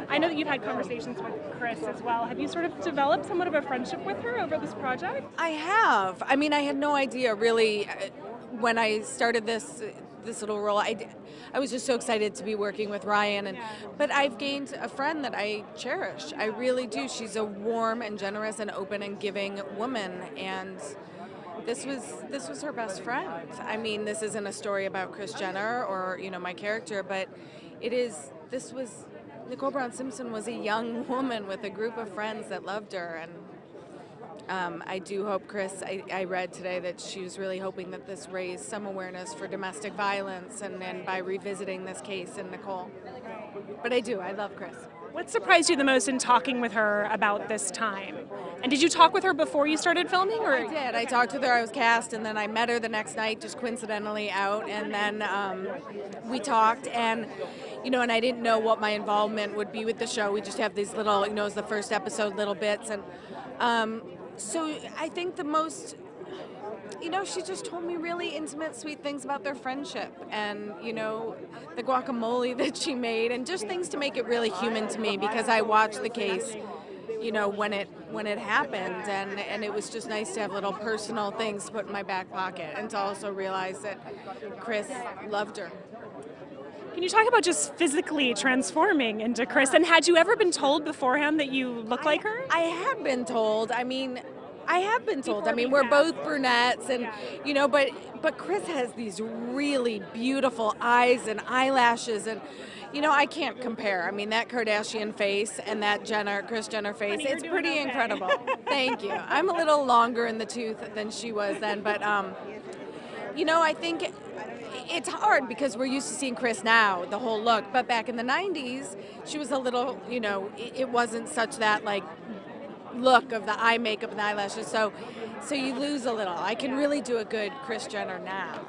I know that you've had conversations with Kris as well. Have you sort of developed somewhat of a friendship with her over this project? I have. I mean, I had no idea really when I started this little role. I was just so excited to be working with Ryan, but I've gained a friend that I cherish. I really do. She's a warm and generous and open and giving woman, and this was her best friend. I mean, this isn't a story about Kris Jenner or my character, but this was Nicole Brown Simpson was a young woman with a group of friends that loved her, and I do hope Kris, I read today that she was really hoping that this raised some awareness for domestic violence and by revisiting this case in Nicole. But I love Kris. What surprised you the most in talking with her about this time? And did you talk with her before you started filming? Or? I did. I talked with her. I was cast, and then I met her the next night, just coincidentally out, and then we talked, and and I didn't know what my involvement would be with the show. We just have these little, it was the first episode, little bits, and so I think the most, she just told me really intimate, sweet things about their friendship, and the guacamole that she made, and just things to make it really human to me, because I watched the case, when it happened, and it was just nice to have little personal things to put in my back pocket, and to also realize that Kris loved her. Can you talk about just physically transforming into Kris? And had you ever been told beforehand that you look like her? I had been told. I mean, we're both brunettes, and but Kris has these really beautiful eyes and eyelashes, and I can't compare. I mean, that Kardashian face and that Kris Jenner face, it's pretty incredible. Thank you. I'm a little longer in the tooth than she was then, but I think it's hard because we're used to seeing Kris now, the whole look, but back in the 90s, she was a little, it wasn't such that look of the eye makeup and the eyelashes, so you lose a little. I can really do a good Kris Jenner now,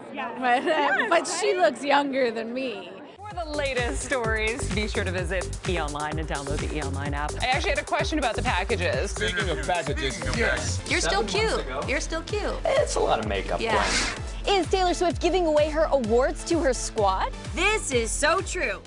but she looks younger than me. For the latest stories, be sure to visit eOnline and download the eOnline app. I actually had a question about the packages. Speaking of packages, yes. You're still cute. You're still cute. It's a lot of makeup. Yeah. Is Taylor Swift giving away her awards to her squad? This is so true.